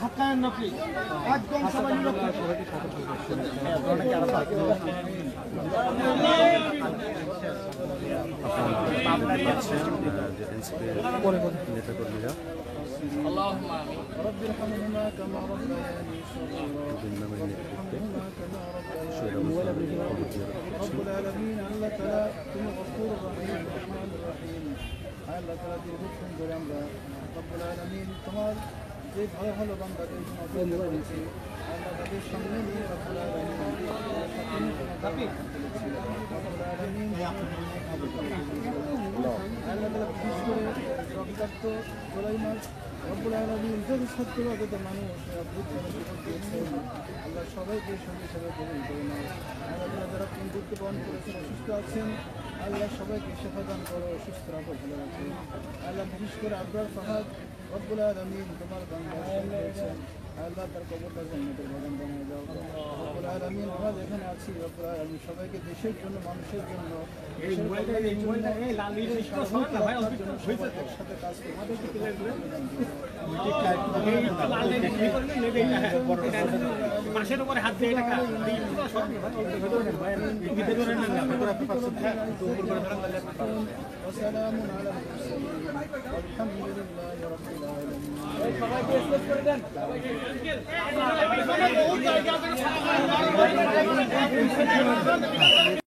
ধাক্কায় না প্লিজ একদম সবাই নেতাকর্মীরা তোমার যে ভালো ভালো বান্দাদের করেছি আল্লাহ তাদের সামনে নিয়ে রক্তাক্ত জোলাই মাস রব্বুল আলামিন যত সত্যবাদিত মানুষ আল্লাহ সবাইকে সঙ্গে সঙ্গে গ্রহণ করে নেয়। আল্লাহ যারা বন্ধুত্ব বহন করেছেন অসুস্থ আছেন আল্লাহ সবাইকে শেফা দান করো সুস্থ রাখো ভালো রাখো। আল্লাহ বিশেষ করে আবরার ফাহাদ রব্বুল আলামিন তোমার বান্দা হয়েছেন আল্লাহ তার কবরটা জান্নাতের বাগান বানিয়ে দাও। রব্বুল আলামিন আমরা যেখানে আছি রব্বুল আলামিন সবাইকে দেশের জন্য মানুষের জন্য একসাথে কাজ মাসের উপরে হাত দিয়ে وسلام على المرسلين والحمد لله رب العالمين।